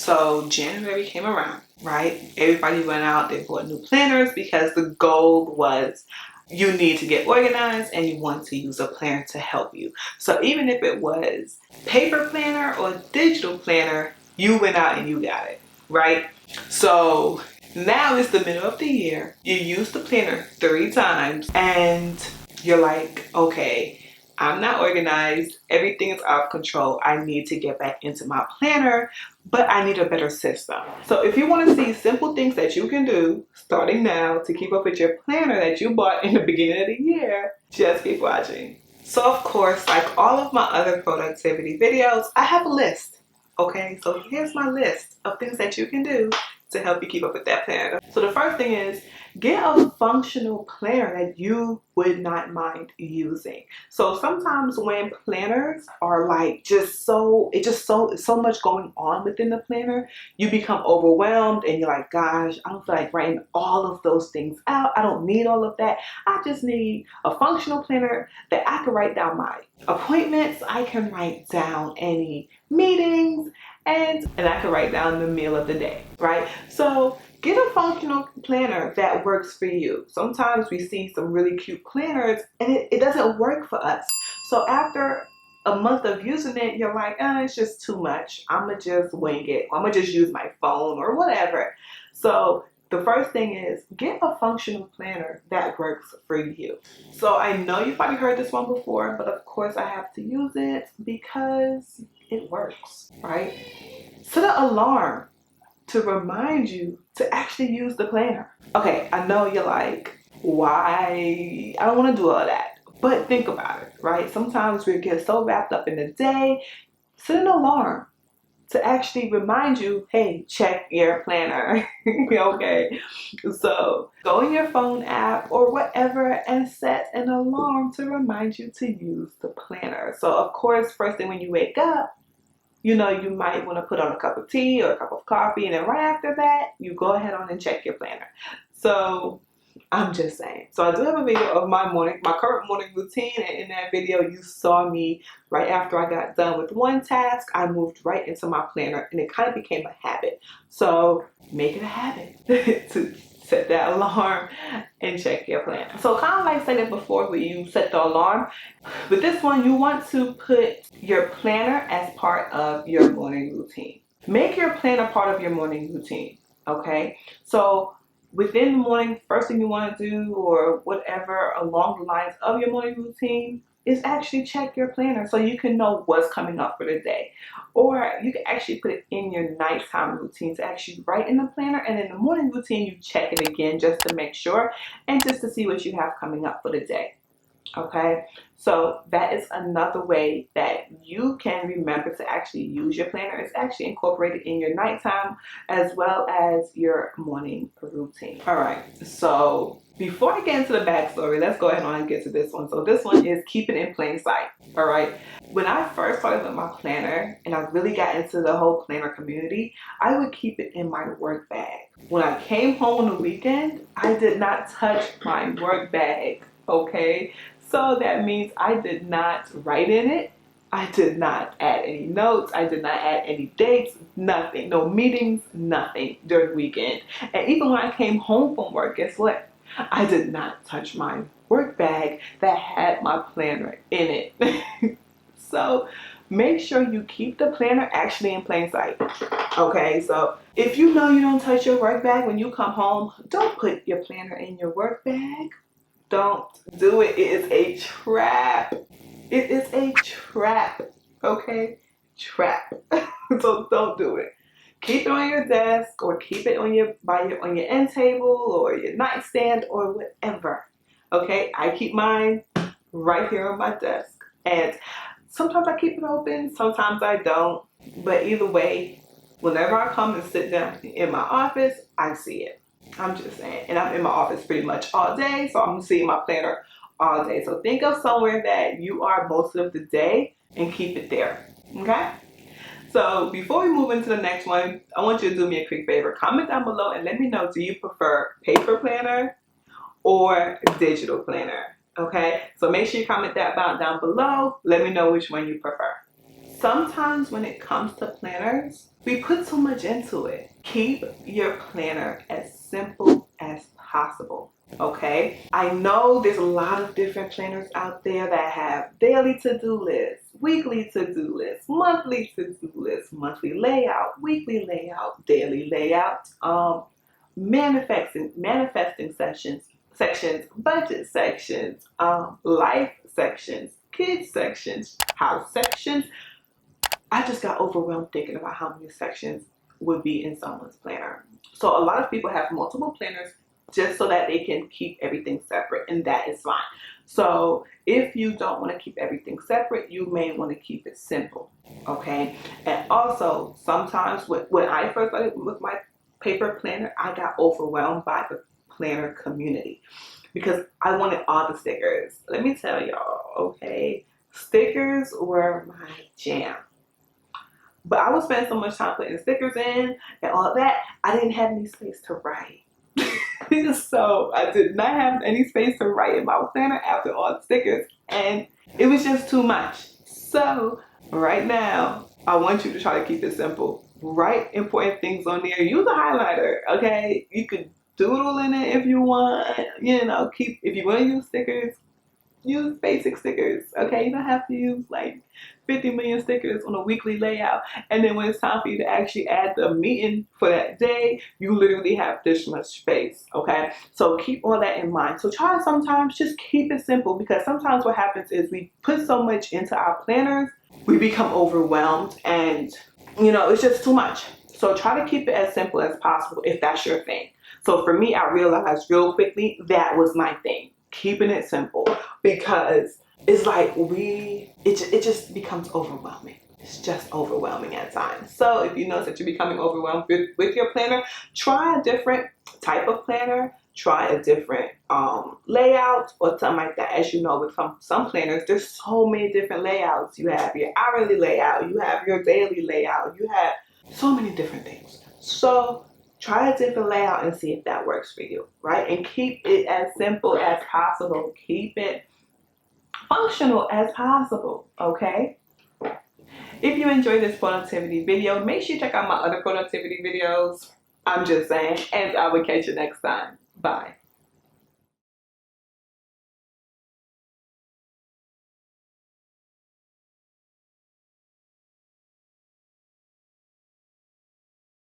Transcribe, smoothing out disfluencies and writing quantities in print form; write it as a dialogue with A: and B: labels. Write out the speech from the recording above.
A: So January came around, right? Everybody went out, they bought new planners because the goal was you need to get organized and you want to use a planner to help you. So even if it was paper planner or digital planner, you went out and you got it, right? So now it's the middle of the year. You used the planner 3 times and you're like, okay, I'm not organized. Everything is out of control. I need to get back into my planner, but I need a better system. So if you want to see simple things that you can do starting now to keep up with your planner that you bought in the beginning of the year, just keep watching. So of course, like all of my other productivity videos, I have a list. Okay, so here's my list of things that you can do to help you keep up with that planner. So the first thing is get a functional planner that you would not mind using. So sometimes when planners are like so much going on within the planner, you become overwhelmed and you're like, gosh, I don't feel like writing all of those things out. I don't need all of that. I just need a functional planner that I can write down my appointments. I can write down any meetings and I can write down the meal of the day, right? So get a functional planner that works for you. Sometimes we see some really cute planners and it doesn't work for us. So after a month of using it, you're like, it's just too much. I'm gonna just wing it. I'm gonna just use my phone or whatever. So the first thing is get a functional planner that works for you. So I know you've probably heard this one before, but of course I have to use it because it works, right? Set an alarm to remind you to actually use the planner. Okay, I know you're like, why? I don't want to do all that. But think about it, right? Sometimes we get so wrapped up in the day. Set an alarm to actually remind you, hey, check your planner. Okay, so go in your phone app or whatever and set an alarm to remind you to use the planner. So of course, first thing when you wake up, you know, you might want to put on a cup of tea or a cup of coffee, and then right after that, you go ahead on and check your planner. So I'm just saying. So I do have a video of my current morning routine, and in that video, you saw me right after I got done with one task, I moved right into my planner, and it kind of became a habit. So make it a habit to set that alarm and check your planner. So kind of like I said before, where you set the alarm, with this one, you want to put your planner as part of your morning routine. Make your planner part of your morning routine, okay? So within the morning, first thing you want to do or whatever along the lines of your morning routine is actually check your planner so you can know what's coming up for the day. Or you can actually put it in your nighttime routine to actually write in the planner, and in the morning routine you check it again just to make sure and just to see what you have coming up for the day. Okay, so that is another way that you can remember to actually use your planner. It's actually incorporated in your nighttime as well as your morning routine. All right, so before I get into the backstory, let's go ahead and get to this one. So this one is keep it in plain sight. All right, when I first started with my planner and I really got into the whole planner community, I would keep it in my work bag. When I came home on the weekend, I did not touch my work bag. Okay, so that means I did not write in it. I did not add any notes. I did not add any dates, nothing. No meetings, nothing during the weekend. And even when I came home from work, guess what? I did not touch my work bag that had my planner in it. So make sure you keep the planner actually in plain sight. Okay, so if you know you don't touch your work bag when you come home, don't put your planner in your work bag. Don't do it. It is a trap. It is a trap. Okay? Trap. So don't do it. Keep it on your desk or keep it on your end table or your nightstand or whatever. Okay? I keep mine right here on my desk. And sometimes I keep it open, sometimes I don't. But either way, whenever I come and sit down in my office, I see it. I'm just saying. And I'm in my office pretty much all day, so I'm seeing my planner all day. So think of somewhere that you are most of the day and keep it there. Okay? So before we move into the next one, I want you to do me a quick favor. Comment down below and let me know, do you prefer paper planner or digital planner? Okay? So make sure you comment that down below. Let me know which one you prefer. Sometimes when it comes to planners, We put so much into it. Keep your planner as simple as possible. Okay, I know there's a lot of different planners out there that have daily to-do lists, weekly to-do lists, monthly to-do lists, monthly layout, weekly layout, daily layout, manifesting sections, budget sections, life sections, kids sections, house sections. I just got overwhelmed thinking about how many sections would be in someone's planner. So a lot of people have multiple planners just so that they can keep everything separate, and that is fine. So if you don't want to keep everything separate, you may want to keep it simple, okay? And also, sometimes when I first started with my paper planner, I got overwhelmed by the planner community because I wanted all the stickers. Let me tell y'all, okay? Stickers were my jam. But I would spend so much time putting stickers in and all that, I didn't have any space to write. So I did not have any space to write in my planner after all the stickers, and it was just too much. So right now, I want you to try to keep it simple. Write important things on there. Use a highlighter, okay? You could doodle in it if you want. You know, if you want to use stickers, use basic stickers, okay? You don't have to use like 50 million stickers on a weekly layout. And then when it's time for you to actually add the meeting for that day, you literally have this much space, okay? So keep all that in mind. So try sometimes just keep it simple, because sometimes what happens is we put so much into our planners, we become overwhelmed, and you know, it's just too much. So try to keep it as simple as possible if that's your thing. So for me, I realized real quickly that was my thing. Keeping it simple, because it's like it just becomes overwhelming. It's just overwhelming at times. So if you notice that you're becoming overwhelmed with your planner, try a different type of planner, try a different layout or something like that. As you know, with some planners, there's so many different layouts. You have your hourly layout, you have your daily layout, you have so many different things. So try a different layout and see if that works for you, right? And keep it as simple as possible. Keep it functional as possible, okay? If you enjoyed this productivity video, make sure you check out my other productivity videos. I'm just saying, and I will catch you next time. Bye.